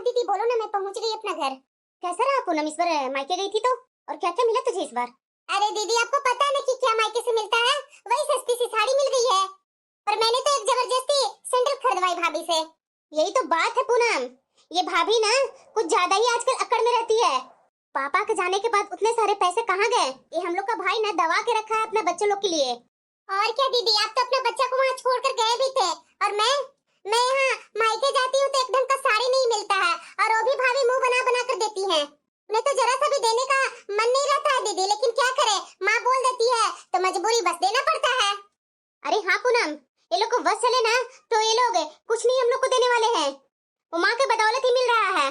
दीदी बोलो ना, मैं पहुंच गई अपना घर। कैसा रहा पूनम, इस बार मायके गई थी तो, और क्या क्या मिला तुझे इस बार? अरे दीदी आपको पता है ना कि क्या मायके से मिलता है, वही सस्ती सी साड़ी मिल गई है। और मैंने तो एक जबरदस्ती सैंडल खरीदवाई भाभी से। यही तो बात है पूनम, ये भाभी ना कुछ ज्यादा ही आजकल अकड़ में रहती है। पापा के जाने के बाद उतने सारे पैसे कहाँ गए? ये हम लोग का भाई ना दबा के रखा है अपने बच्चों लोग के लिए। और क्या दीदी, आप तो अपने बच्चा को वहाँ छोड़कर गए भी थे, और मैं यहाँ मायके जाती हूँ तो एक ढंग का साड़ी नहीं मिलता है, और वो भी भाभी मुंह बना बना कर देती है। उन्हें तो जरा सा भी देने का मन नहीं रहता है दीदी, लेकिन क्या करे, माँ बोल देती है तो मजबूरी बस देना पड़ता है। अरे हाँ पूनम, ये लोग को बस चले ना तो ये लोग कुछ नहीं हम लोग को देने वाले हैं, वो माँ के बदौलत ही मिल रहा है।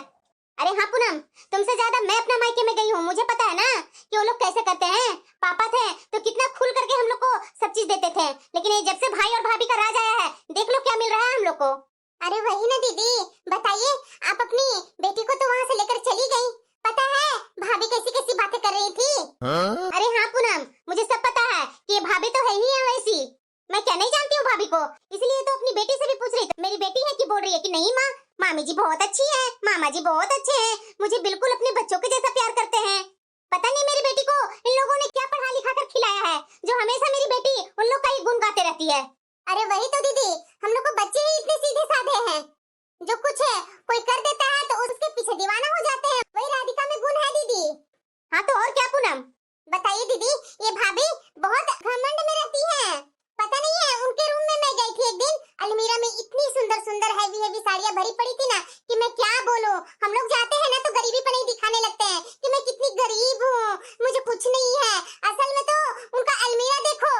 अरे हाँ पूनम, तुमसे ज्यादा मैं अपना मायके में गई हूँ, मुझे पता है ना कि वो लोग कैसे करते हैं। पापा थे तो कितना खुल करके हम लोग को सब चीज देते थे, लेकिन ये जब से भाई और भाभी का राज आया है, देख लो क्या मिल रहा है हम लोग को। अरे वही ना दीदी, बताइए, आप अपनी बेटी को तो वहाँ से लेकर चली गई, पता है भाभी कैसी कैसी बातें कर रही थी। अरे हाँ पूनम, मुझे सब पता है कि ये भाभी तो है ही है वैसी, मैं क्या नहीं जानती हूँ भाभी को, इसलिए तो अपनी बेटी से भी पूछ रही थी। मेरी बेटी है कि बोल रही है कि नहीं माँ, मामी जी बहुत अच्छी है, मामा जी बहुत अच्छे हैं, मुझे बिल्कुल अपने बच्चों के जैसा प्यार करते हैं। पता नहीं मेरी बेटी को इन लोगों ने क्या पढ़ा लिखा कर खिलाया है, जो हमेशा मेरी बेटी उन लोग का ही गुण गाते रहती है। अरे वही तो दीदी, हम लोग को बच्चे ही इतने सीधे साधे हैं, जो कुछ है कोई कर देता है तो उसके पीछे दीवाना हो जाते हैं, वही राधिका में गुण है दीदी। हाँ तो और क्या पूनम? बताइए दीदी, ये भाभी बहुत घमंड में रहती है, पता नहीं है, उनके रूम में मैं गई थी एक दिन, अलमीरा में इतनी सुंदर सुंदर हैवी हैवी साड़ियां भरी पड़ी थी ना कि मैं क्या बोलूं। हम लोग जाते हैं ना तो गरीबी पर नहीं दिखाने लगते हैं कि मैं कितनी गरीब हूँ, मुझे कुछ नहीं है, असल में तो उनका अलमीरा देखो,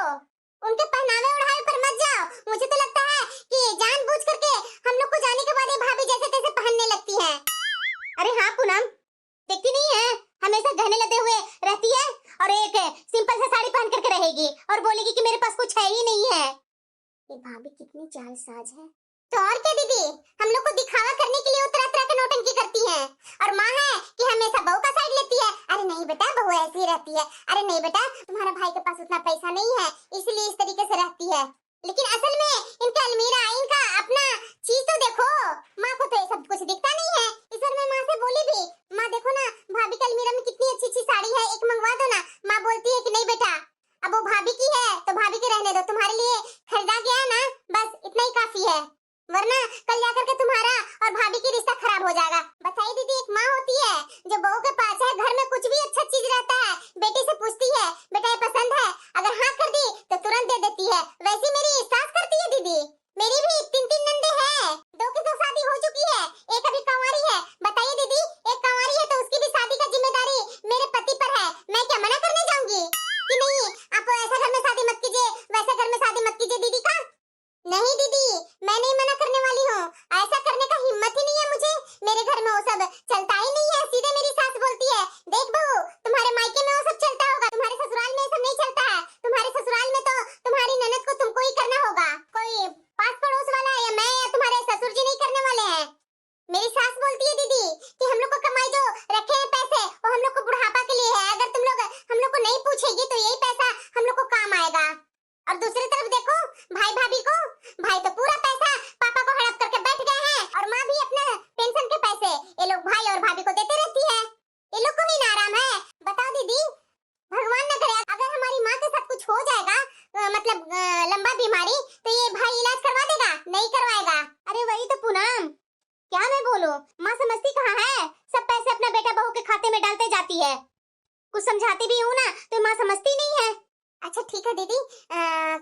उनके पहनावे ओढ़ावे पर मत जाओ। मुझे तो लगता है कि जानबूझ करके हम लोग को जाने के बाद ये भाभी जैसे तैसे पहनने लगती है। अरे हाँ पूनम, देखती नहीं है, हमेशा गहने लदे हुए रहती है और एक सिंपल सा साड़ी पहन करके रहेगी और बोलेगी कि मेरे पास कुछ है ही नहीं है। ये भाभी कितनी जालसाज है। तो और क्या दीदी, हम लोग को दिखावा करने के लिए वो तरह तरह के नौटंकी करती है, और माँ है कि हमेशा बहू का साइड लेती है। अरे नहीं बेटा, बहू ऐसी रहती है, अरे नहीं बेटा तुम्हारा भाई के पास उतना पैसा नहीं है इसलिए इस तरीके से रहती है, लेकिन असल में इनका अलमीरा, इनका अपना चीज तो देखो। माँ को तो ये सब कुछ दिखता नहीं है। इस बार मैं माँ से बोली भी, माँ देखो ना भाभी के अलमीरा में कितनी अच्छी अच्छी साड़ी है, एक मंगवा दो ना। माँ बोलती है कि नहीं बेटा, अब वो भाभी की है तो भाभी के रहने दो, तुम्हारे लिए खरीदा गया ना, बस इतना ही काफी है, वरना कल जाकर के तुम्हारा और भाभी की रिश्ता खराब हो जाएगा। बताइए दीदी, एक माँ होती है जो बहू के पास है, घर में कुछ भी अच्छा चीज रहता है बेटी से पूछती है बेटा ये पसंद है, अगर हाँ कर दी तो तुरंत दे देती है। वैसी मेरी सास करती है दीदी, मेरी भी 3-3 नंदे हैं, 2 की तो शादी हो चुकी है, एक अभी कंवारी है। बताइए दीदी, एक कंवारी है तो उसकी भी शादी का जिम्मेदारी मेरे पति पर है, मैं क्या मना करने जाऊंगी कि नहीं आप ऐसा घर में शादी मत कीजिए, वैसा घर में शादी मत कीजिए दीदी का? नहीं दीदी, मैं नहीं मना करने वाली हूँ, ऐसा करने का हिम्मत ही नहीं है मुझे, मेरे घर में वो सब चलता ही नहीं है। सीधे मेरी सास बोलती है, देख बहू तुम्हारे मायके में वो सब चलता होगा, तुम्हारे ससुराल में ये सब नहीं चलता है, तुम्हारे ससुराल में तो तुम्हारी ननद को तुमको ही करना होगा, कोई पास पड़ोस वाला या मैं या तुम्हारे ससुर जी नहीं करने वाले हैं। मेरी सास बोलती है दीदी कि हम लोग को कमाई जो रखे हैं पैसे वो हम लोग को बुढ़ापा के लिए है, अगर तुम लोग हम लोग को नहीं पूछेगी तो यही पैसा हम लोग को काम आएगा। और दूसरी तरफ देखो भाई भाभी को, भाई तो पूरा पैसा पापा को हड़प करके बैठ गए हैं, और माँ भी अपना पेंशन के पैसे ये लोग भाई और भाभी को देते रहती है, ये लोग को भी ना आराम है। बताओ दीदी, भगवान न करे अगर हमारी माँ के साथ कुछ हो जाएगा, मतलब लंबा बीमारी, तो ये भाई इलाज करवा देगा? नहीं करवाएगा। अरे वही तो पूनम, क्या मैं बोलूं, माँ समझती कहाँ है, सब पैसे अपना बेटा बहू के खाते में डालते जाती है, कुछ समझाती भी हूँ ना तो माँ समझती नहीं है। अच्छा ठीक है दीदी,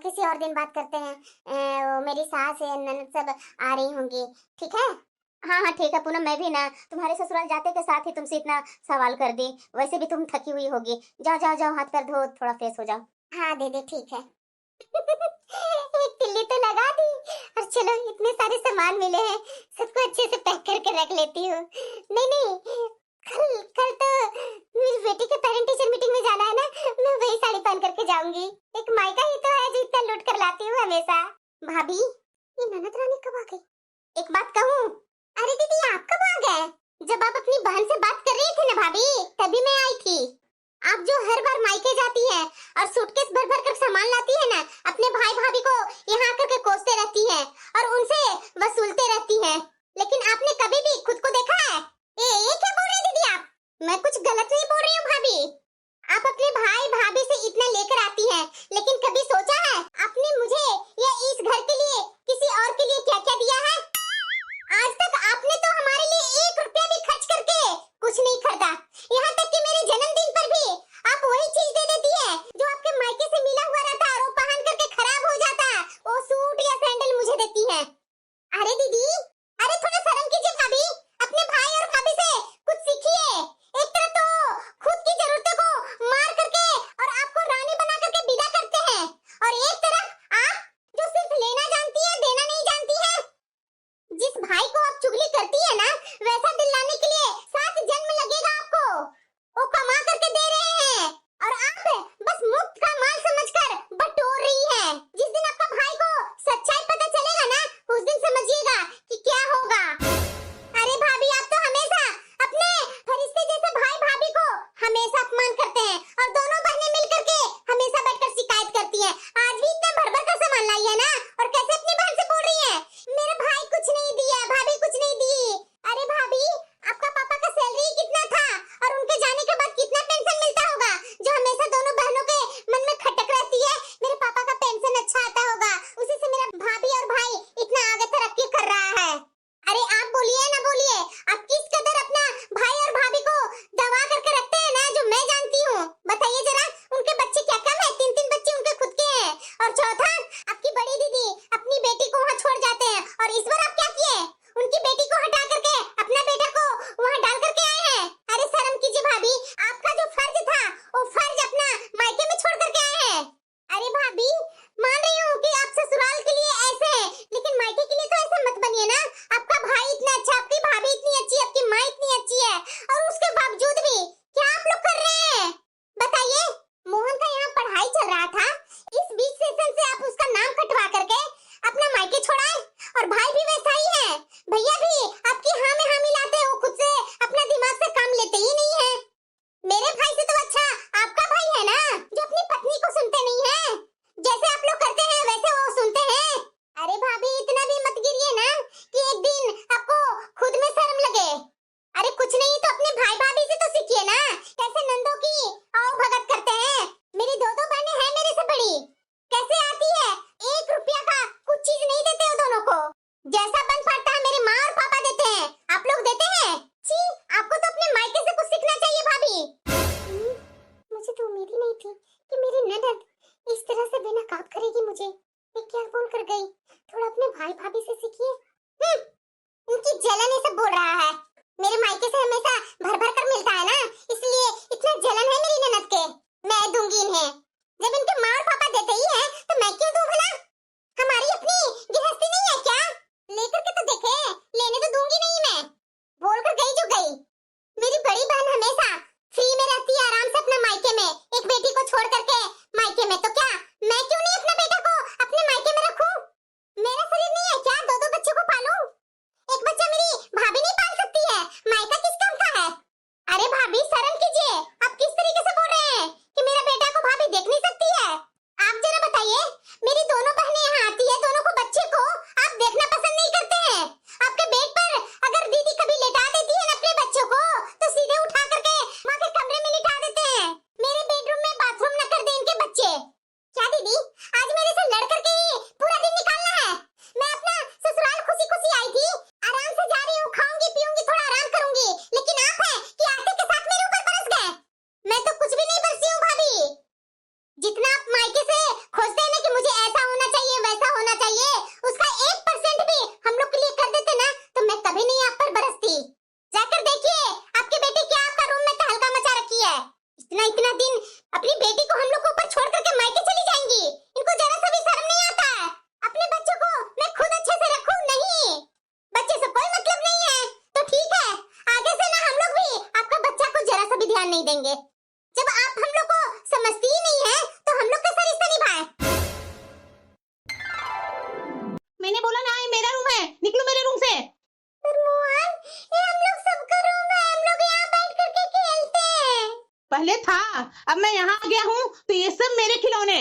किसी और दिन बात करते हैं, वो मेरी सास है ननद सब आ रही होंगी, ठीक है? हाँ हाँ ठीक है पूनम, मैं भी ना तुम्हारे ससुराल जाते के साथ ही तुमसे इतना सवाल कर दी, वैसे भी तुम थकी हुई होगी, जाओ जाओ जाओ हाथ पैर धो, थोड़ा फ्रेश हो जाओ। हाँ दीदी ठीक है। एक तिल्ली तो लगा दी, और चलो इतने सारे सामान मिले हैं, सबको अच्छे से पैक करके रख लेती हूँ। नहीं कल तो मेरी बेटी के पेरेंट टीचर मीटिंग में जाना है ना, मैं वही साड़ी पहन करके जाऊंगी। एक मायका ही तो है जो इतना लूट कर लाती हूँ हमेशा। भाभी, ये ननद रानी कब आ गई? एक बात कहूँ? अरे दीदी आप कब आ गए? जब आप अपनी बहन से बात कर रही थी ना भाभी, तभी मैं आई थी। आप जो हर बार मायके जाती हैं और सूटकेस भर भर कर सामान लाती है ना, अपने भाई भाभी को यहाँ आकर के कोसते रहती हैं और उनसे वसूलते रहती हैं, लेकिन आपने कभी भी खुद को देखा है? मैं कुछ गलत नहीं बोल रही हूँ भाभी। आप अपने भाई भाभी से इतना लेकर आती हैं, लेकिन कभी सोचा है आपने मुझे या इस घर के लिए किसी और के लिए क्या क्या दिया है? आज तक आपने तो हमारे लिए 1 रुपया भी खर्च करके कुछ नहीं खरीदा। यहाँ तक कि मेरे जन्मदिन पर भी आप वही चीज दे देती है जो आपके मायके से मिला हुआ रहता और वो पहन करके खराब हो जाता, वो सूट या सैंडल मुझे देती है। अरे दीदी, अरे थोड़ा शर्म कीजिए भाभी, अपने भाई और भाभी से कुछ सीखिए। एक तरफ तो खुद की जरूरतों को मार करके और आपको रानी बना करके विदा करते हैं, और एक तरफ आप जो सिर्फ लेना जानती है, देना नहीं जानती है। जिस भाई को आप चुगली करती है ना, वैसा दिलाने के लिए 7 जन्म लगेगा आपको। वो कमा करके दे रहे हैं और आप बस मुफ्त का माल समझकर बटोर रही है। जिस दिन आपका भाई को सच्चाई पता चलेगा ना, उस दिन समझिएगा कि क्या होगा। अरे भाभी, आप तो हमेशा अपने फरिश्ते जैसे भाई भाभी को हमेशा अपमान करते हैं और दोनों बहनें मिलकर के हमेशा बैठकर शिकायत करती हैं। आज भी इतना भर-भर का सामान लाई है ना, और कैसे अपनी बहन से बोल रही है मेरा भाई कुछ नहीं दिया, भाभी कुछ नहीं दी। अरे भाभी, आपका पापा का सैलरी कितना था और उनके जाने के बाद कितना पेंशन मिलता होगा, जो हमेशा दोनों बहनों के मन में खटक रहती है। मेरे पापा का पेंशन अच्छा आता होगा, उसी से मेरा भाभी और भाई इतना आगे तरक्की कर रहा है। अरे आप बोलिए ना बोलिए, आप किस कदर अपना भाई और भाभी को दबा करके रखते हैं ना, जो मैं जानती हूँ। बताइए जरा, उनके बच्चे क्या कम है? 3-3 बच्चे उनके खुद के हैं। और चौथा, आपकी बड़ी दीदी अपनी बेटी को वहाँ छोड़ जाते हैं, और इस बार आप क्या किए? उनकी बेटी को हटा करके अपना बेटा को वहाँ डाल करके आए हैं। अरे शर्म कीजिए भाभी, आपका जो फर्ज था वो फर्ज अपना मायके में छोड़ करके आए हैं। अरे भाभी, मान रही हूँ कि आप ससुराल के लिए ऐसे हैं, लेकिन मायके के लिए तो ऐसे मत बनिए ना। आपका भाई इतना अच्छा, आपकी भाभी इतनी अच्छी, आपकी माँ इतनी अच्छी है, और उसके बावजूद भी क्या आप लोग कर रहे हैं? बताइए। मोहन का यहाँ पढ़ाई चल रहा था, इस बीच सेशन से आप उसका नाम कटवा करके अपना मायके छोड़ाए, और भाई भी वैसा ही है। भैया भी आपकी हाँ में हाँ मिलाते हो, खुद से अपना दिमाग से काम लेते ही नहीं है। मेरे भाई से तो अच्छा आपका भाई है ना, जो अपनी पत्नी को सुनते नहीं है। जैसे आप लोग करते हैं वैसे वो सुनते हैं। अरे भाभी, इतना भी मत गिरिए ना कि एक दिन आपको खुद में शर्म लगे। अरे कुछ नहीं तो अपने भाई भाभी से तो सीखिए ना, कैसे नंदों की आओ भगत करते हैं। मेरी 2 बहनें हैं मेरे से बड़ी, कैसे आती है 1 रुपया का कुछ चीज नहीं देते हो दोनों को। जैसा बन पड़ता है मेरी माँ और पापा देते हैं, आप लोग देते हैं? छी, आपको तो अपने मायके से कुछ सीखना चाहिए भाभी। मुझे तो उम्मीद ही नहीं थी कि मेरी ननद इस तरह से बेनकाब करेगी मुझे। मैं क्या बोल कर गई? थोड़ा अपने भाई भाभी से सीखिए। उनकी जलन ये सब बोल रहा है। मेरे मायके से हमेशा भर भर कर मिलता है ना, इसलिए इतना जलन है मेरी ननद के। मैं दूंगी इन्हें, जब इनके माँ और पापा देते ही हैं तो मैं क्यों दूं भला? हमारी अपनी गृहस्थी नहीं है क्या? लेकर के तो देखे, लेने तो दूंगी नहीं मैं। बोल कर गई जो गई। मेरी बड़ी बहन हमेशा फ्री में रहती है, आराम से अपना मायके में, एक बेटी को छोड़ करके मायके में। तो क्या मैं क्यों नहीं अपना बेटा को अपने मायके में रखूं? मेरा शरीर नहीं है क्या 2-2 बच्चों को पालूं? एक बच्चा मेरी भाभी नहीं पाल सकती है, मायका किस काम का है? अरे भाभी, शर्म कीजिए, आप किस तरीके से बोल रहे हैं कि मेरा बेटा को भाभी देख नहीं सकती है? आप जरा बताइए, मेरी दोनों बहनें यहाँ आती है, दोनों को बच्चे को आप देखना पसंद नहीं करते हैं। आपके बेड पर अगर दीदी कभी लेटा देती है ना अपने बच्चों को, तो सीधे उठा करके माँ के कमरे में लिटा देते हैं। मेरे बेडरूम में बाथरूम न कर दे इनके बच्चे। क्या दीदी, आज मेरे से लड़ करके ही पूरा दिन निकालना है? मैं अपना ससुराल खुशी खुशी आई थी, आराम से जा रही हूँ, खाऊंगी पीऊंगी, थोड़ा आराम करूंगी, लेकिन आप है कि आते के साथ मेरे ऊपर बरस गए। मैं तो कुछ भी नहीं बरसी हूँ भाभी। जितना आप मायके से खोजते हैं ना कि मुझे ऐसा होना चाहिए वैसा होना चाहिए, उसका 1% भी हम लोग के लिए कर देते ना, तो मैं कभी नहीं आप पर बरसती। जाकर देखिए आपके बेटे क्या आपका रूम में तहलका मचा रखी है। इतना दिन अपनी बेटी को हम लोग को ऊपर छोड़ करके मायके चली जाएंगी। इनको जरा सा भी शर्म नहीं आता है? अपने बच्चों को मैं खुद अच्छे से रखूं? नहीं, बच्चे से कोई मतलब नहीं है। तो ठीक है, आगे से ना हम लोग भी आपका बच्चा को जरा सा भी ध्यान नहीं देंगे। जब आप हम लोग को समझती ही नहीं है तो हम लोग कैसा रिश्ता निभाएं? मैंने बोला ना, ये मेरा रूम है, निकलो मेरे रूम से। मोहन, ये हम लोग सबका रूम है, हम लोग यहाँ बैठ करके खेलते हैं। पहले था, अब मैं यहाँ आ गया हूँ तो ये सब मेरे खिलौने,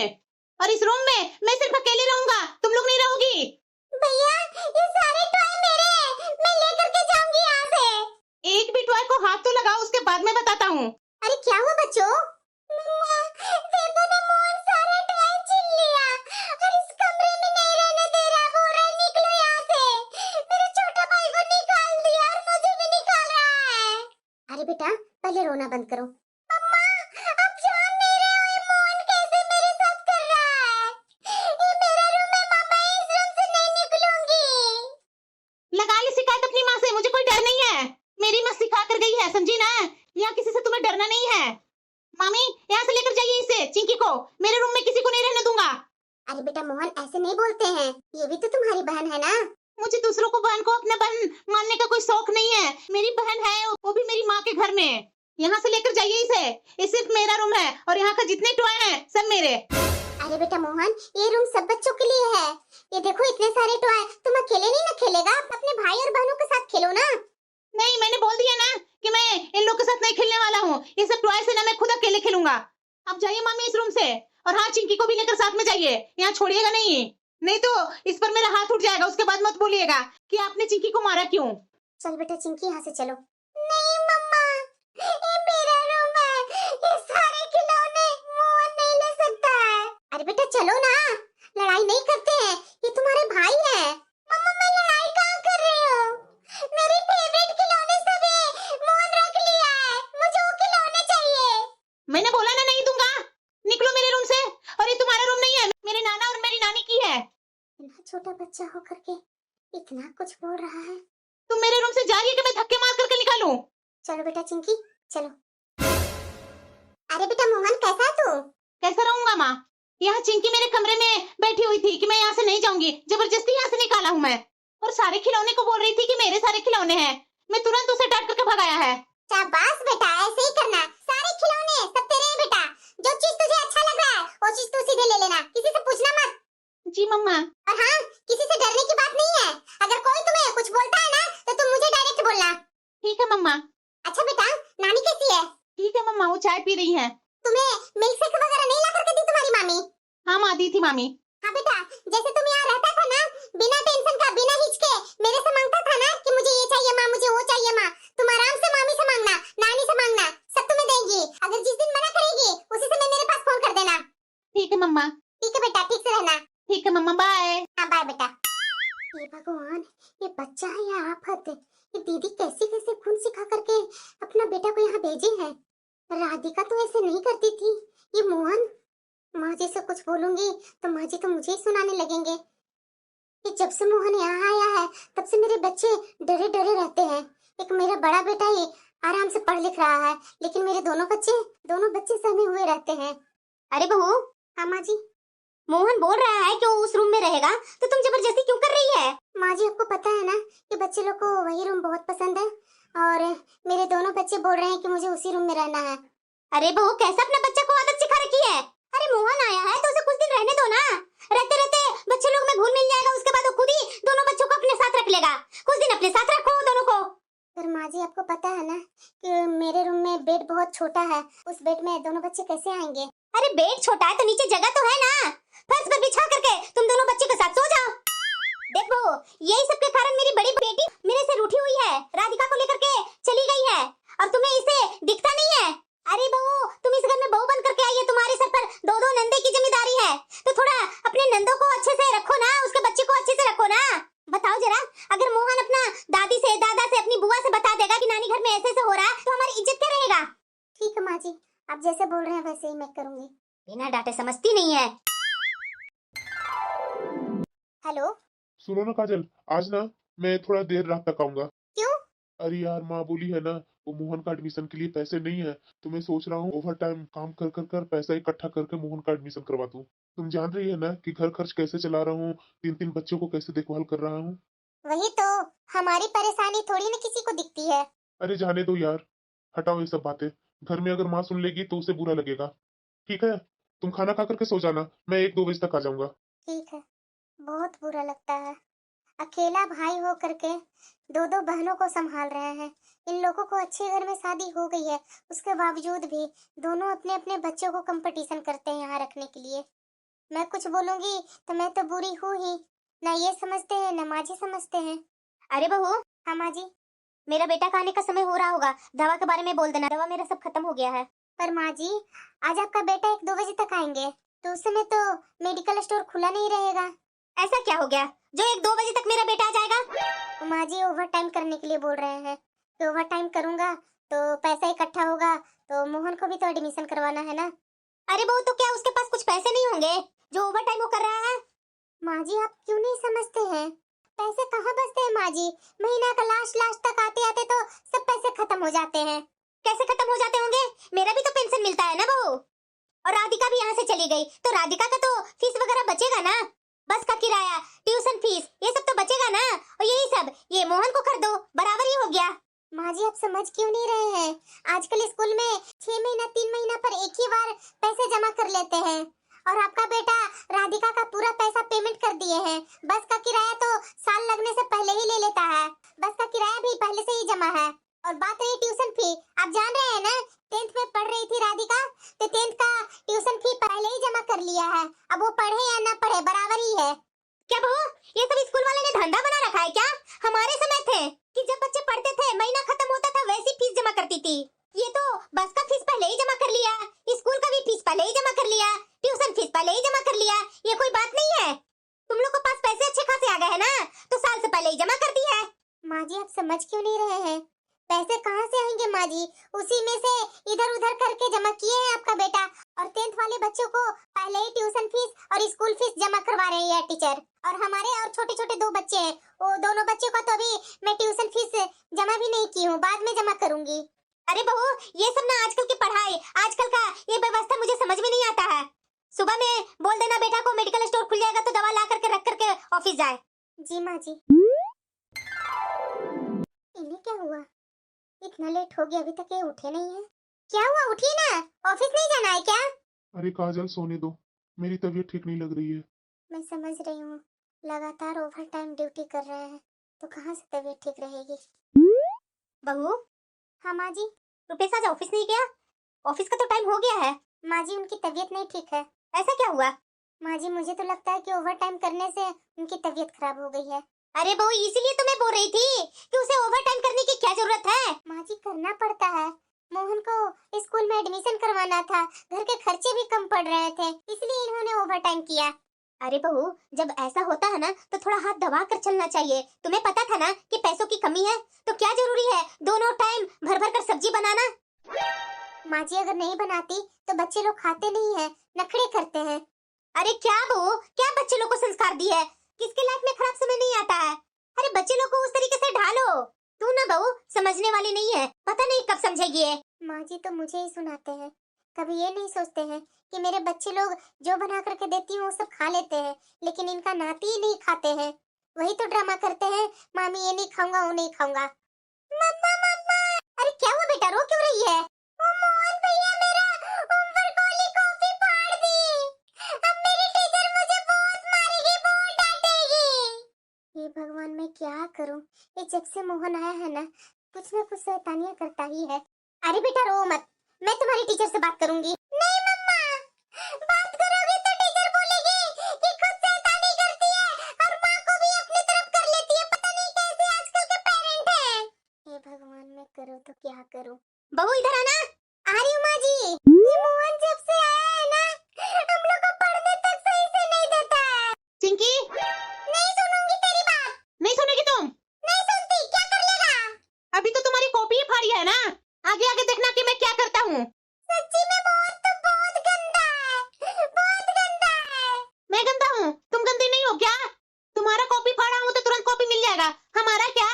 और इस रूम में मैं सिर्फ अकेले रहूंगा, तुम लोग नहीं रहोगी। भैया, ये सारे टॉय मेरे हैं, मैं लेकर के जाऊंगी यहाँ से। एक भी टॉय को हाथ तो लगाओ, उसके बाद बाद में बताता हूँ। अरे क्या हुआ बच्चों? मम्मा, बेबो ने मोहन सारा टॉय छीन लिया और इस कमरे में नहीं रहने दे रहा। बोल रहा है निकलो यहाँ से। मेरे छोटे भाई को निकाल दिया और मुझे भी निकाल रहा है। अरे बेटा पहले रोना बंद करो। मम्मा, आप जान नहीं रहे हो ये मोहन कैसे मेरे साथ कर रहा है। ये मेरा रूम है मम्मा, इस रूम से नहीं निकलूंगी। लगा ली शिकायत अपनी माँ से, मुझे कोई डर नहीं है। मेरी माँ सिखा कर गई है, समझी ना? यहाँ किसी से तुम्हें डरना नहीं है। मामी यहाँ से लेकर जाइए इसे, चिंकी को। मेरे रूम में किसी को नहीं रहने दूंगा। अरे बेटा मोहन ऐसे नहीं बोलते हैं, ये भी तो तुम्हारी बहन है ना। मुझे दूसरों को बहन को अपना बहन मानने का कोई शौक नहीं है। मेरी बहन है, वो भी मेरी माँ के घर में। यहाँ से लेकर जाइए इसे, ये सिर्फ मेरा रूम है और यहाँ का जितने टॉय हैं सब मेरे। अरे बेटा मोहन ये रूम सब बच्चों के लिए है। ये देखो इतने सारे टॉय, तुम अकेले नहीं ना खेलेगा, अपने भाई और बहनों के साथ खेलो ना। नहीं, मैंने बोल दिया ना कि मैं इन लोग के साथ नहीं खेलने वाला हूँ। ये सब टॉय से ना मैं खुद अकेले खेलूंगा। आप जाइए मामी इस रूम से, और हाँ चिंकी को भी लेकर साथ में जाइए। यहाँ छोड़िएगा नहीं, नहीं तो इस पर मेरा हाथ उठ जाएगा। उसके बाद मत बोलिएगा कि आपने चिंकी को मारा क्यों। चल बेटा चिंकी यहाँ से चलो। नहीं मम्मा, ये मेरा रूम है, ये सारे खिलौने मोहन नहीं ले सकता है। अरे बेटा चलो ना, लड़ाई नहीं करते हैं, ये तुम्हारे भाई है। मम्मा मैं लड़ाई कहाँ कर रही हूँ, मेरी फेवरेट खिलौने सब है, मोहन रख लिया है, मुझे वो खिलौने चाहिए। मैंने बोला ना नहीं दूंगा, निकलो मेरे रूम से। और ये तुम्हारा रूम नहीं है, मेरे नाना और मेरी नानी की है। इतना छोटा बच्चा होकर के इतना कुछ बोल रहा है। तुम मेरे रूम से जा रही है कि मैं धक्के मार करके निकालूं? चलो बेटा चिंकी चलो। अरे बेटा मोहन कैसा है तू? कैसा रहूंगा माँ? यहाँ चिंकी मेरे कमरे में बैठी हुई थी कि मैं यहाँ से नहीं जाऊंगी, जबरदस्ती यहाँ से निकाला हूँ मैं। और सारे खिलौने को बोल रही थी कि मेरे सारे खिलौने हैं। मैं तुरंत उसे डांट करके भगाया है। शाबाश बेटा, ऐसे ही करना। सारे खिलौने सब तेरे हैं बेटा, जो चीज तुझे अच्छा लग रहा है वो चीज तू सीधे ले लेना, किसी से पूछना मत। जी मम्मा। और हाँ, किसी से डरने की बात नहीं है। अगर कोई तुम्हें कुछ बोलता है ना तो तुम मुझे डायरेक्ट बोलना। ठीक है मम्मा। अच्छा बेटा नानी कैसी है? ठीक है मम्मा, वो चाय पी रही है। तुम्हें मिल्क शेक वगैरह नहीं ला करके दी तुम्हारी मामी? हाँ माँ दी थी मामी। हाँ बेटा, जैसे तुम यहाँ रहता था ना, बिना टेंशन का बिना हिचके मेरे से मांगता था ना कि मुझे ये चाहिए माँ, मुझे वो चाहिए माँ, तुम आराम से मामी से मांगना, नानी से मांगना, सब तुम्हें देगी। अगर जिस दिन मना करेगी उसी समय मेरे पास फोन कर देना। ठीक है मम्मा। ठीक है बेटा, ठीक से रहना। ठीक है मम्मा, बाय। हाँ बाय बेटा। ये भगवान, ये बच्चा है या आफत? ये दीदी कैसे कैसे खून सिखा करके अपना बेटा को यहाँ भेजे हैं। राधिका तो ऐसे नहीं करती थी, ये मोहन। माँ जी से कुछ बोलूंगी तो माँ जी तो मुझे ही सुनाने लगेंगे। ये जब से मोहन यहाँ आया है तब से मेरे बच्चे डरे डरे रहते हैं। एक मेरा बड़ा बेटा ही आराम से पढ़ लिख रहा है, लेकिन मेरे दोनों बच्चे सहमे हुए रहते हैं। अरे बहू। हाँ माँ जी। मोहन बोल रहा है कि वो उस रूम में रहेगा, तो तुम जबरदस्ती क्यों कर रही है? माँ जी आपको पता है ना कि बच्चे लोग को वही रूम बहुत पसंद है, और मेरे दोनों बच्चे बोल रहे हैं कि मुझे उसी रूम में रहना है। अरे बहू कैसे अपने बच्चे को आदत सिखा रखी है? अरे मोहन आया है तो उसे कुछ दिन रहने दो ना, रहते रहते बच्चे लोग में घुल मिल जाएगा, उसके बाद वो खुद ही दोनों बच्चों को अपने साथ रख लेगा। कुछ दिन अपने साथ रखो दोनों को। पर माँ जी आपको पता है ना कि मेरे रूम में बेड बहुत छोटा है, उस बेड में दोनों बच्चे कैसे आएंगे? अरे बेड छोटा है तो नीचे जगह तो है ना, फर्श पर बिछा करके तुम दोनों बच्चे के साथ सो जाओ। देखो यही सब के कारण मेरी बड़ी बेटी मेरे से रूठी हुई है, राधिका को लेकर के चली गई है, और तुम्हें इसे दिखता नहीं है। अरे बहू तुम इस घर में बहू बन करके आई है, तुम्हारे सर पर दो दो नंदे की जिम्मेदारी है, तो थोड़ा अपने नंदों को अच्छे से रखो ना, उसके बच्चे को अच्छे से रखो ना। बताओ जरा, अगर मोहन अपना दादी से दादा से अपनी बुआ से बता देगा कि नानी घर में ऐसे हो रहा है तो हमारी इज्जत क्या रहेगा? ठीक है माँ जी, आप जैसे बोल रहे हैं वैसे ही मैं करूंगी। बिना डांटे समझती नहीं है। हेलो। सुनो ना काजल, आज ना मैं थोड़ा देर रात तक आऊंगा। क्यों? अरे यार माँ बोली है ना, वो मोहन का एडमिशन के लिए पैसे नहीं है, तो मैं सोच रहा हूँ ओवर टाइम काम कर कर कर पैसा इकट्ठा करके मोहन का एडमिशन करवा दूँ। तुम जान रही है ना कि घर खर्च कैसे चला रहा हूँ, 3-3 बच्चों को कैसे देखभाल कर रहा हूँ। वही तो, हमारी परेशानी थोड़ी ना किसी को दिखती है। अरे जाने दो यार, हटाओ ये सब बातें। घर में अगर माँ सुन लेगी तो उसे बुरा लगेगा। ठीक है, तुम खाना खा करके सो जाना, मैं 1-2 बजे तक आ जाऊंगा। ठीक है। बहुत बुरा लगता है, अकेला भाई हो करके दो दो बहनों को संभाल रहे हैं। इन लोगों को अच्छे घर में शादी हो गई है, उसके बावजूद भी दोनों अपने अपने बच्चों को कंपटीशन करते हैं यहाँ रखने के लिए। मैं कुछ बोलूंगी तो मैं तो बुरी हूँ ही, ना ये समझते हैं ना माँ जी समझते हैं। अरे बहू। हाँ माँ जी। मेरा बेटा का आने का समय हो रहा होगा, दवा के बारे में बोल देना, दवा मेरा सब खत्म हो गया है। पर माँ जी, आज आपका बेटा 1-2 बजे तक आएंगे, तो उस समय तो मेडिकल स्टोर खुला नहीं रहेगा। ऐसा क्या हो गया जो 1-2 बजे तक मेरा बेटा आ जाएगा? माँ जी ओवर टाइम करने के लिए बोल रहे हैं कि ओवर टाइम करूंगा तो पैसा इकट्ठा होगा, तो मोहन को भी तो एडमिशन करवाना है ना। अरे बहू, तो क्या उसके पास कुछ पैसे नहीं होंगे जो ओवर टाइम वो कर रहा है? माँ जी आप क्यों नहीं समझते हैं, पैसे कहाँ बचते हैं माँ जी, महीना का लास्ट तक आते आते तो सब पैसे खत्म हो जाते हैं। कैसे खत्म हो जाते होंगे? मेरा भी तो पेंशन मिलता है ना बहू। और राधिका भी यहाँ से चली गई, तो राधिका का तो फीस वगैरह बचेगा ना, बस का किराया, ट्यूशन फीस, ये सब तो बचेगा ना। और यही सब ये मोहन को कर दो, बराबर ही हो गया। माँ जी आप समझ क्यों नहीं रहे हैं, आजकल स्कूल में 6 महीना 3 महीना पर एक ही बार पैसे जमा कर लेते हैं, और आपका बेटा राधिका का पूरा पैसा पेमेंट कर दिए हैं। बस का किराया तो साल लगने से पहले ही ले लेता है, बस का किराया भी पहले से ही जमा है। और बात रही ट्यूशन फी, आप जान रहे हैं ना 10th में पढ़ रही थी राधिका, तो 10th का ट्यूशन फी पहले ही जमा कर लिया है, अब वो पढ़े या ना पढ़े बराबर ही है। क्या बहू, ये सब स्कूल वाले ने धंधा बना रखा है क्या? हमारे समय थे कि जब बच्चे पढ़ते थे महीना खत्म होता था वैसी फीस जमा करती थी, ये तो बस का फीस पहले ही जमा कर लिया, स्कूल का भी फीस पहले ही जमा कर लिया, ट्यूशन फीस पहले ही जमा कर लिया। ये कोई बात नहीं है, तुम लोग के पास पैसे अच्छे खासे आ गए हैं ना, तो साल से पहले ही जमा कर दी है। माँ जी आप समझ क्यों नहीं रहे हैं, पैसे कहाँ से आएंगे माँ जी, उसी में से इधर उधर करके जमा किए हैं आपका बेटा। और 10th वाले बच्चों को पहले ही ट्यूशन फीस और स्कूल फीस जमा करवा रही है टीचर, और हमारे और छोटे छोटे 2 बच्चे हैं, वो दोनों बच्चों का तो अभी मैं ट्यूशन फीस जमा भी नहीं की हूँ, बाद में जमा करूंगी। अरे बहू, ये सब ना आजकल की पढ़ाई, आजकल का ये व्यवस्था मुझे समझ में नहीं आता है। सुबह में बोल देना बेटा को मेडिकल स्टोर खुल जाएगा तो दवा ला करके रख करके ऑफिस जाए। जी माँ जी। इन्हें क्या हुआ, इतना लेट हो गया अभी तक ये उठे नहीं है। क्या हुआ, उठिए ना, ऑफिस नहीं जाना है क्या? अरे काजल सोने दो, मेरी तबीयत ठीक नहीं लग रही है। मैं समझ रही हूँ, लगातार ओवर टाइम ड्यूटी कर रहे हैं तो कहाँ से तबीयत ठीक रहेगी। बहू। हाँ माँ जी। रुपेश आज ऑफिस नहीं गया? ऑफिस का तो टाइम हो गया है। माँ जी उनकी तबीयत नहीं ठीक है। ऐसा क्या हुआ? माँ जी मुझे तो लगता है कि ओवर टाइम करने से उनकी तबीयत खराब हो गई है। अरे बहू, इसीलिए तो मैं बोल रही थी कि उसे ओवर टाइम करने की क्या जरूरत है। माँ जी करना पड़ता है, मोहन को स्कूल में एडमिशन करवाना था, घर के खर्चे भी कम पड़ रहे थे, इसलिए इन्होंने ओवर टाइम किया। अरे बहू, जब ऐसा होता है ना तो थोड़ा हाथ दबा कर चलना चाहिए। तुम्हें पता था ना कि पैसों की कमी है, तो क्या जरूरी है दोनों टाइम भर भर कर सब्जी बनाना। माँ जी अगर नहीं बनाती तो बच्चे लोग खाते नहीं है, नखरे करते हैं। अरे क्या बहू, क्या बच्चे लोग को संस्कार दी है, किसके लाइफ में खराब समय नहीं आता है। अरे बच्चे लोग को उस तरीके से ढालो। तू ना बहू समझने वाली नहीं है, पता नहीं कब समझेगी ये। माँ जी तो मुझे ही सुनाते हैं, कभी ये नहीं सोचते हैं कि मेरे बच्चे लोग जो बना करके देती हूँ वो सब खा लेते हैं, लेकिन इनका नाती ही नहीं खाते हैं। वही तो ड्रामा करते हैं, मामी ये नहीं खाऊंगा वो नहीं खाऊंगा। मम्मा मम्मा। अरे क्या हुआ बेटा, रो क्यों रही है? ओ मोहन भैया मेरा होमवर्क वाली कॉपी फाड़ दी, अब मेरी टीचर मुझे बहुत मारेगी, बहुत डांटेगी। हे भगवान मैं क्या करूं, ये जब से मोहन आया है ना कुछ शैतानियां करता ही है। अरे बेटा रो मत, मैं तुम्हारी टीचर से बात करूंगी। नहीं मम्मा, बात करोगे तो टीचर बोलेगी कि खुद शैतानी करती है और माँ को भी अपनी तरफ कर लेती है। पता नहीं कैसे आजकल के पेरेंट हैं। हे भगवान मैं करूँ तो क्या करूँ। बहू इधर आना। आ रही हूँ माँ जी। ये मोहन जब से आया है ना हम लोग को पढ़ने तक सही से नहीं देता है। चिंकी, नहीं सुनूंगी तेरी बात। नहीं सुनेगी तुम? नहीं सुनती, क्या कर लेगा? अभी तो तुम्हारी कॉपी ही फाड़ी है ना, आगे आगे देखना कि मैं क्या करता हूँ। सच्ची में मोहन तो बहुत गंदा है, बहुत गंदा है। मैं गंदा हूँ, तुम गंदी नहीं हो क्या? तुम्हारा कॉपी फाड़ा हूँ तो तुरंत कॉपी मिल जाएगा, हमारा क्या?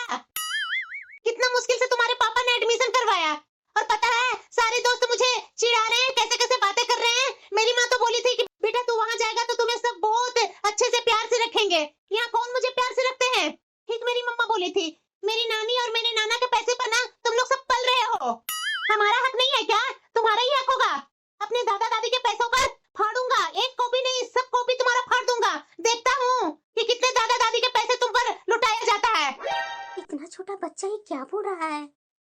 कितना मुश्किल से तुम्हारे पापा ने एडमिशन करवाया, और पता है सारे दोस्त मुझे चिढ़ा रहे हैं, कैसे कैसे बातें कर रहे हैं। मेरी माँ तो बोली थी कि बेटा तू वहाँ जाएगा तो तुम्हें सब बहुत अच्छे से प्यार से रखेंगे। यहाँ कौन मुझे प्यार से रखते हैं? ठीक मेरी मम्मा बोली थी, मेरी नानी और मेरे नाना के पैसे पर ना तुम लोग सब पल रहे हो। हमारा हक नहीं है क्या? तुम्हारा ही हक होगा। अपने दादा दादी के पैसों पर फाड़ूंगा, एक कॉपी नहीं सब कॉपी तुम्हारा फाड़ दूंगा। देखता हूँ कि कितने दादा दादी के पैसे तुम पर लुटाया जाता है। इतना छोटा बच्चा ये क्या बोल रहा है?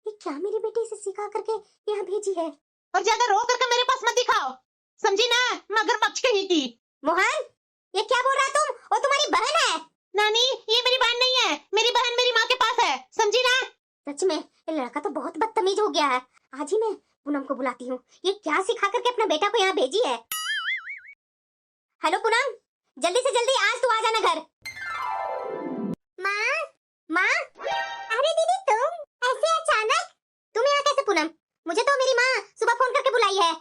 ये क्या मेरी बेटी इसे सिखा करके यहाँ भेजी है? और ज्यादा रो करके मेरे पास मत दिखाओ, समझी ना, मगरमच्छ कहीं की। मोहन ये क्या बोल रहा है तुम? वो तुम्हारी बहन है। नानी ये मेरी बहन नहीं है, मेरी बहन मेरी माँ के पास है, समझी ना। सच में ये लड़का तो बहुत बदतमीज हो गया है। आज ही मैं पूनम को बुलाती हूँ, ये क्या सिखा करके अपना बेटा को यहाँ भेजी है। हेलो पूनम, जल्दी से जल्दी आज तू आ जाना घर। माँ, माँ, अरे दीदी तुम ऐसे अचानक, तुम यहाँ कैसे पूनम? मुझे तो मेरी माँ सुबह फोन करके बुलाई है।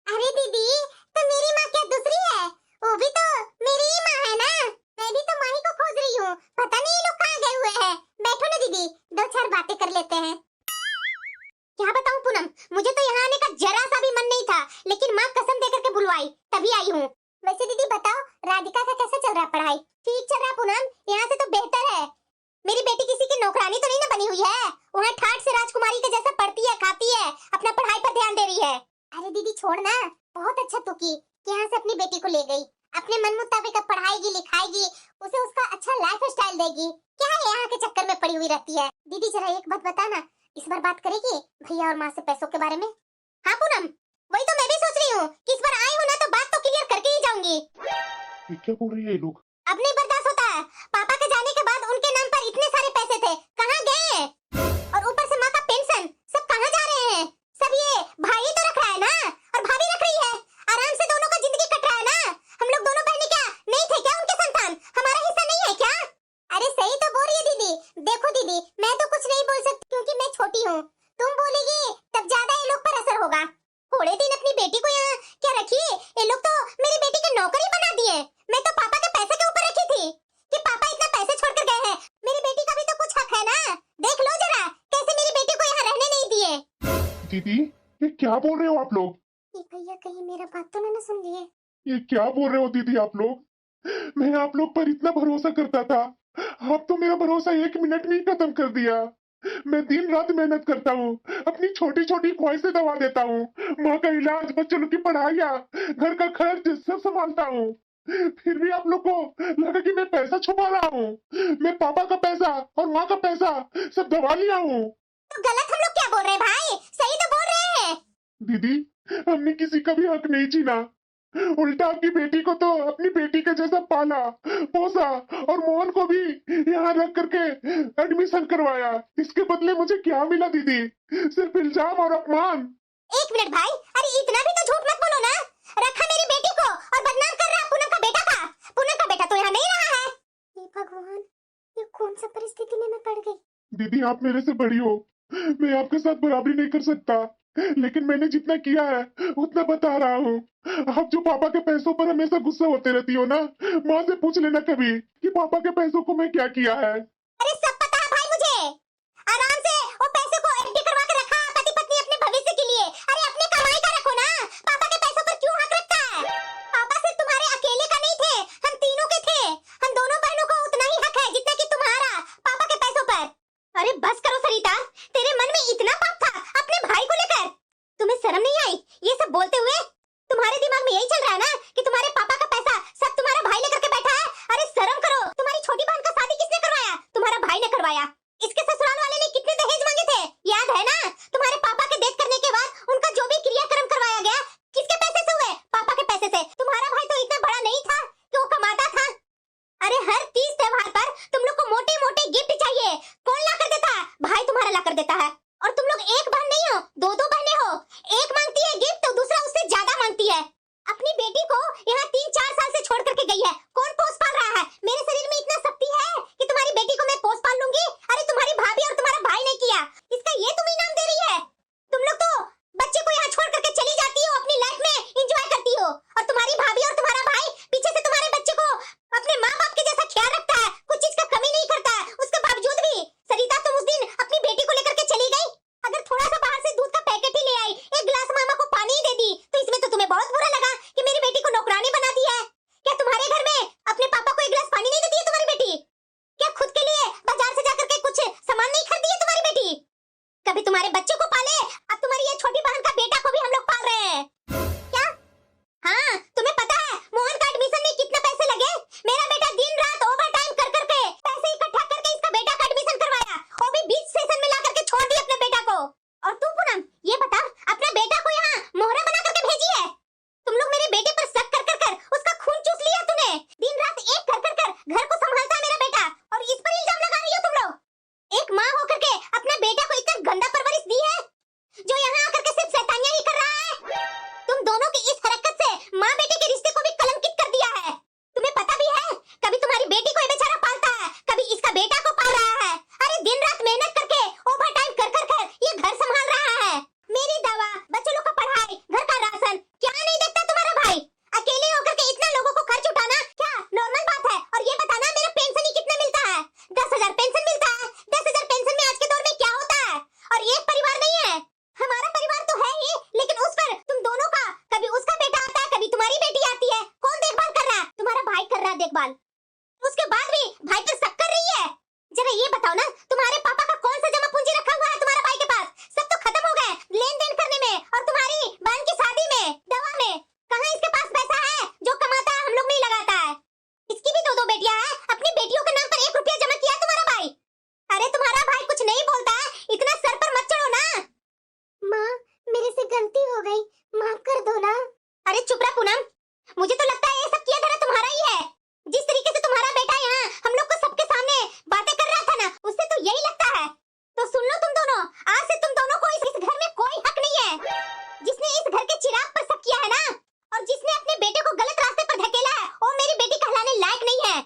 अरे दीदी तो मेरी माँ क्या दूसरी है? वो भी तो मेरी ही माँ है ना। मैं भी तो माँ ही को खोज रही हूँ, पता नहीं ये लोग कहाँ गए हुए हैं। बैठो ना दीदी, दो चार बातें कर लेते हैं। क्या बताऊं पूनम, मुझे तो यहाँ आने का जरा सा भी मन नहीं था, लेकिन माँ कसम दे करके बुलवाई तभी आई हूँ। वैसे दीदी बताओ, राधिका का कैसा चल रहा है पढ़ाई? ठीक चल रहा है पूनम, यहाँ से तो बेहतर है। मेरी बेटी किसी की नौकरानी तो नहीं ना बनी हुई है, वहाँ ठाट से राजकुमारी के जैसा पढ़ती है, खाती है, अपना पढ़ाई पर ध्यान दे रही है। अरे दीदी छोड़ ना, बहुत अच्छा तू की यहाँ से अपनी बेटी को ले गई, अपने मन मुताबिक पढ़ाएगी लिखाएगी, उसे उसका अच्छा लाइफ स्टाइल देगी। क्या है यहाँ के चक्कर में पड़ी हुई रहती है? दीदी जरा एक बात बता ना, इस बार बात करेगी भैया और माँ से पैसों के बारे में? हाँ पूनम, वही तो मैं भी सोच रही हूँ कि इस बार आई हूँ ना तो बात तो क्लियर करके ही जाऊंगी। ये क्या बोल रही है ये लोग? अब नहीं बर्दाश्त होता है, पापा के जाने के बाद उनके नाम पर इतने सारे पैसे थे, कहाँ गए? और ऊपर से माँ का पेंशन, सब कहाँ जा रहे हैं? सब ये भाई तो रख रहा है ना, और भाभी रख रही है, आराम से दोनों का जिंदगी कट रहा है ना। हम लोग दोनों बहनें क्या नहीं थे क्या उनके संतान? हमारा हिस्सा नहीं है क्या? अरे सही तो बोल रही है दीदी। देखो दीदी, मैं तो कुछ नहीं बोल सकती क्योंकि मैं छोटी हूँ, तुम बोलेगी तब ज्यादा ये लोग पर असर होगा। थोड़े दिन अपनी बेटी को यहाँ क्या रखिए, ये लोग तो मेरी बेटी के नौकरी बना दिए। मैं तो पापा के पैसे के ऊपर रखी थी कि पापा इतना पैसे छोड़कर गए हैं, मेरी बेटी का भी तो कुछ हक है ना। देख लो जरा कैसे मेरी बेटी को यहाँ रहने नहीं दिए। दीदी ये क्या बोल रहे हो आप लोग? ये भैया कहीं मेरा बात तो ना सुन लिए। ये क्या बोल रहे हो दीदी आप लोग? मैं आप लोग पर इतना भरोसा करता था, आप तो मेरा भरोसा 1 मिनट में ही खत्म कर दिया। मैं दिन रात मेहनत करता हूँ, अपनी छोटी छोटी ख्वाहिशें दबा देता हूँ, माँ का इलाज, बच्चों की पढ़ाइयाँ, घर का खर्च सब संभालता हूँ। फिर भी आप लोग को लगा कि मैं पैसा छुपा रहा हूँ। मैं पापा का पैसा और माँ का पैसा सब दबा लिया हूँ। तो गलत हम लोग क्या बोल रहे हैं भाई? सही तो बोल रहे हैं। दीदी हमने किसी का भी हक नहीं छीना, उल्टा आपकी बेटी को तो अपनी बेटी के जैसा पाला पोसा और मोहन को भी यहाँ रख करके एडमिशन करवाया। इसके बदले मुझे क्या मिला दीदी? सिर्फ इल्जाम और अपमान। 1 मिनट भाई, अरे इतना भी तो झूठ मत बोलो ना। रखा मेरी बेटी को और बदनाम कर रहा पूनम का बेटा था। पूनम का बेटा तो यहाँ नहीं रहा है। हे भगवान, ये कौन सा परिस्थिति में मैं पड़ गई? दीदी आप मेरे से बड़ी हो, मैं आपके साथ बराबरी नहीं कर सकता, लेकिन मैंने जितना किया है उतना बता रहा हूँ। आप जो पापा के पैसों पर हमेशा गुस्सा होते रहती हो ना, माँ से पूछ लेना कभी कि पापा के पैसों को मैं क्या किया है। अरे सब पता है भाई मुझे। आराम से वो पैसे को एफडी करवा के रखा पति पत्नी अपने भविष्य के लिए। अरे अपने कमाई का रखो ना, पापा के पैसों पर क्यों हक रखता है? पापा सिर्फ तुम्हारे अकेले का नहीं थे, हम तीनों के थे। हम दोनों बहनों को उतना ही हक है जितना कि तुम्हारा पापा के पैसों पर। अरे बस करो सरिता, तेरे मन में इतना पाप था अपने भाई को लेकर, तुम्हें शर्म नहीं आई ये सब बोलते हुए? तुम्हारे दिमाग में यही चल रहा है ना कि तुम्हारे पापा का पैसा सब तुम्हारा भाई लेकर के बैठा है? अरे शर्म करो, तुम्हारी छोटी बहन का शादी किसने करवाया? तुम्हारा भाई ने करवाया। इसके ससुराल वाले ने कितने दहेज मांगे थे याद है ना? तुम्हारे पापा के डेथ करने के बाद उनका जो भी क्रियाक्रम करवाया गया किसके पैसे से हुए? पापा के पैसे से। तुम्हारा भाई तो इतना बड़ा नहीं था कि वो कमाता था। अरे हर 30 त्योहार पर तुम लोग को मोटे मोटे गिफ्ट चाहिए, कौन ला कर देता है? भाई तुम्हारा ला कर देता है। और तुम लोग एक बहन नहीं हो, दो बहनें हो, एक मांगती है गिफ्ट तो दूसरा उससे ज्यादा मांगती है। अपनी बेटी को यहाँ 3-4 साल से छोड़ करके गई है, कौन पोस पाल रहा है? मेरे शरीर में इतना शक्ति है कि तुम्हारी बेटी को मैं पोस पाल लूंगी? अरे तुम्हारी भाभी और तुम्हारा भाई ने किया, इसका ये तुम इनाम दे रही है? तुम लोग तो बच्चे को यहाँ छोड़ करके चली जाती हो, अपनी लाइफ में एंजॉय करती हो, और तुम्हारी भाभी और तुम्हारा भाई पीछे से तुम्हारे बच्चे को अपने माँ बाप के जैसा ख्याल रखता है, कुछ चीज का कमी नहीं करता है। उसके बावजूद भी सरिता तुम उस दिन अपनी बेटी को लेकर के चली गई। अगर थोड़ा सा बाहर से दूध का पैकेट ही ले आई, एक गिलास मामा को पानी ही दे दी, तो इसमें तो तुम्हें बहुत बुरा लगा कि मेरी बेटी को नौकरानी बना दिया है। क्या तुम्हारे घर में अपने पापा को एक गिलास पानी नहीं देती है तुम्हारी बेटी? क्या खुद के लिए बाजार से जाकर के कुछ सामान नहीं खरीदी है तुम्हारी बेटी? कभी तुम्हारे बच्चों को पाले, अब तुम्हारी ये छोटी बहन का बेटा को भी हम लोग पाल रहे हैं क्या? हाँ, तुम्हें पता है मोहन का एडमिशन में कितना पैसे लगे? मेरा बेटा दिन रात ओवर टाइम कर करके पैसे इकट्ठा करके इसका बेटा का एडमिशन करवाया, वो भी बीच सेशन में ला करके छोड़ दिया अपने बेटा को। और तू पूनम ये बता, अपने बेटा को यहाँ मोहरा बना करके भेजी है? तुम लोग मेरे बेटे पर शक कर कर उसका खून चूस लिया तूने। दिन रात एक कर घर को संभालता है मेरा बेटा, और इस पर इल्जाम लगा रही हो तुम लोग। एक माँ होकर के अपने बेटा को मुझे तो लगता है ये सब किया धरा तुम्हारा ही है। जिस तरीके से तुम्हारा बेटा यहाँ हम लोग को सबके सामने बातें कर रहा था ना, उससे तो यही लगता है। तो सुन लो तुम दोनों, आज से तुम दोनों को इस घर में कोई हक नहीं है। जिसने इस घर के चिराग पर शक किया है ना, और जिसने अपने बेटे को गलत रास्ते पर धकेला है, वो मेरी बेटी कहलाने लायक नहीं है।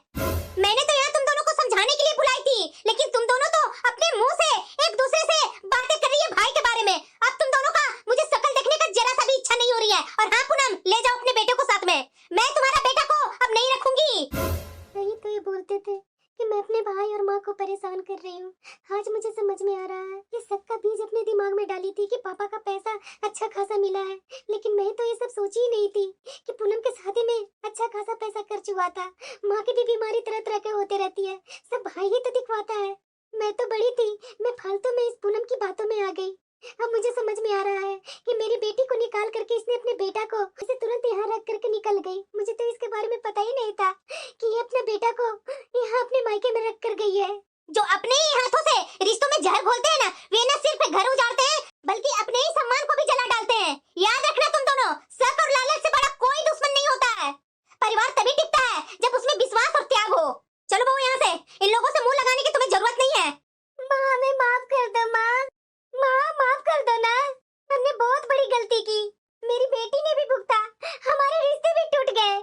मैंने तो यहाँ तुम दोनों को समझाने के लिए बुलाई थी, लेकिन तुम दोनों तो अपने मुंह से एक दूसरे से बातें कर रही है भाई के बारे में। अब तुम दोनों का मुझे शक्ल देखने का जरा सा भी इच्छा नहीं हो रही है। और हाँ पूनम, ले जाओ अपने बेटे को साथ में। मैं तुम्हारा बेटा को अब नहीं रखूंगी। नहीं तो ये बोलते थे कि मैं अपने भाई और माँ को परेशान कर रही हूँ। आज मुझे समझ में आ रहा है, ये शक का बीज अपने दिमाग में डाली थी कि पापा का पैसा अच्छा खासा मिला है, लेकिन मैं तो ये सब सोची ही नहीं थी कि पूनम के शादी में अच्छा खासा पैसा खर्च हुआ था। माँ की भी बीमारी तरह तरह के होते रहती है, सब भाई ही तो दिखवाता है। मैं तो बड़ी थी, मैं फालतू में इस पूनम की बातों में आ गई। अब मुझे समझ में आ रहा है कि मेरी बेटी को निकाल करके इसने अपने बेटा को इसे तुरंत यहाँ रख करके निकल गई। मुझे तो इसके बारे में पता ही नहीं था कि ये अपने बेटा को यहाँ अपने मायके में रख कर गई है। जो अपने ही हाथों से रिश्तों में जहर घोलते हैं ना, वे न सिर्फ घर उजाड़ते हैं बल्कि अपने ही सम्मान को भी जला डालते हैं। याद रखना तुम दोनों, शक और लालच से बड़ा कोई दुश्मन नहीं होता है। परिवार तभी टिकता है जब उसमें विश्वास और त्याग हो। चलो बहू यहाँ से, इन लोगों से मुंह लगाने की तुम्हें जरूरत नहीं है। माँ हमें माफ कर दो माँ, माफ कर दो ना, हमने बहुत बड़ी गलती की। मेरी बेटी ने भी भुगता, हमारे रिश्ते भी टूट गए।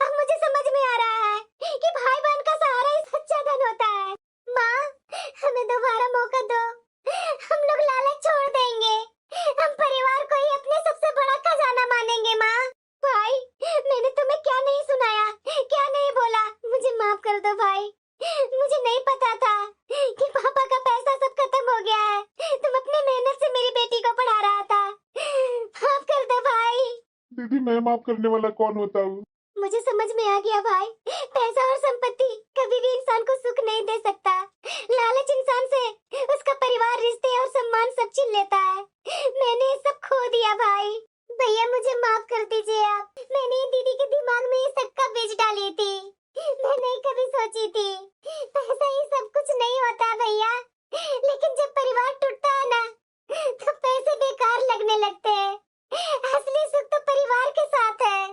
अब मुझे समझ में आ रहा है कि भाई बहन का सहारा ही सच्चा धन होता है। माँ हमें दोबारा मौका दो, हम लोग लालच छोड़ देंगे, हम परिवार को ही अपने सबसे बड़ा खजाना मानेंगे। माँ भाई, मैंने तुम्हें क्या नहीं सुनाया, क्या नहीं बोला, मुझे माफ कर दो भाई। मुझे नहीं पता था कि पापा का पैसा सब खत्म हो गया है, तुम अपने मेहनत से मेरी बेटी को पढ़ा रहा था। माफ कर दो भाई। दीदी मैं माफ करने वाला कौन होता हूँ? मुझे समझ में आ गया भाई, पैसा और संपत्ति कभी भी इंसान को सुख नहीं दे सकता। लालच इंसान से उसका परिवार, रिश्ते और सम्मान सब छीन लेता है। मैंने ये सब खो दिया भाई। भैया मुझे माफ कर दीजिए आप। मैंने दीदी के दिमाग में ये सब का बीज डाली थी, मैं नहीं कभी सोची थी पैसा ही सब कुछ नहीं होता भैया। लेकिन जब परिवार टूटता है ना, तो पैसे बेकार लगने लगते हैं। असली सुख तो परिवार के साथ है।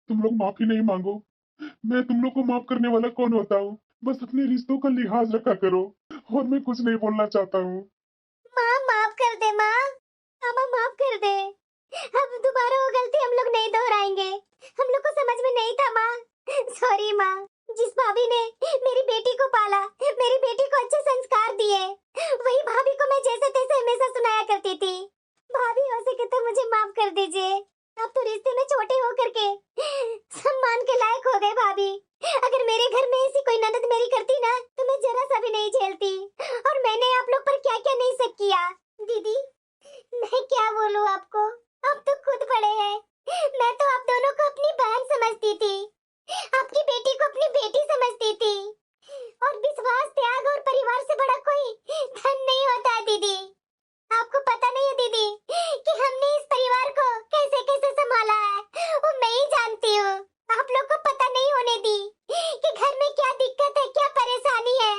तुम लोग माफी नहीं मांगो, मैं तुम लोग को माफ करने वाला कौन होता हूँ? बस अपने रिश्तों का लिहाज रखा करो, और मैं कुछ नहीं बोलना चाहता हूँ। माँ माफ कर दे, माँ माफ कर दे। अब दोबारा वो गलती हम लोग नहीं दोहराएंगे। हम लोग को समझ में नहीं था माँ, सॉरी माँ। जिस भाभी ने मेरी बेटी को पाला, मेरी बेटी को अच्छे संस्कार दिए, वही भाभी को मैं जैसे तैसे हमेशा सुनाया करती थी। भाभी हो सके तो मुझे माफ कर दीजिए। अब तो रिश्ते में छोटे होकर के सम्मान के लायक हो गए भाभी। अगर मेरे घर में ऐसी कोई ननद मेरी करती ना, तो मैं जरा सा भी नहीं झेलती। और मैंने आप लोग पर क्या क्या नहीं सब किया। दीदी मैं क्या बोलूं आपको, आप तो खुद बड़े हैं। मैं तो आप दोनों को अपनी बहन समझती थी, आपकी बेटी को अपनी बेटी समझती थी। और विश्वास, त्याग और परिवार से बड़ा कोई धन नहीं होता है दीदी। आपको पता नहीं है दीदी कि हमने इस परिवार को कैसे कैसे संभाला है, वो मैं ही जानती हूँ। आप लोग को पता नहीं होने दी कि घर में क्या दिक्कत है, क्या परेशानी है।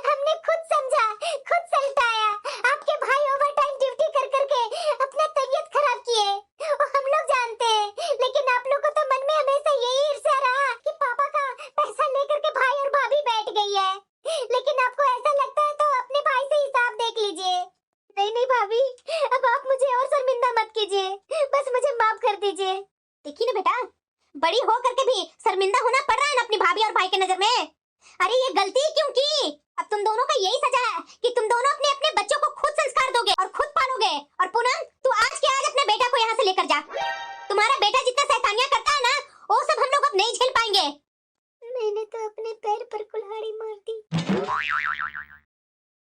हमने खुद समझा, खुद सल्टाया। आपके भाई ओवर टाइम ड्यूटी कर करके अपना तबीयत खराब किए, और हम लोग जानते हैं। लेकिन आप लोग को तो मन में हमेशा यही ईर्ष्या रहा कि पापा का पैसा लेकर के भाई और भाभी बैठ गई है। लेकिन आपको ऐसा लगता है तो अपने भाई से हिसाब देख लीजिए। नहीं नहीं भाभी, अब आप मुझे और शर्मिंदा मत कीजिए, बस मुझे माफ कर दीजिए। देखिए ना बेटा, बड़ी हो करके भी शर्मिंदा होना पड़ रहा है ना अपनी भाभी और भाई के नजर में। अरे ये गलती क्यों की? अब तुम दोनों का यही सजा है कि तुम दोनों अपने अपने बच्चों को खुद संस्कार दोगे और खुद पालोगे। और पूनम, तू आज के आज अपने बेटा को यहाँ से लेकर जा। तुम्हारा बेटा जितना शैतानियां करता है ना, वो सब हम लोग अब नहीं झेल पाएंगे। मैंने तो अपने पैर पर कुल्हाड़ी मार दी।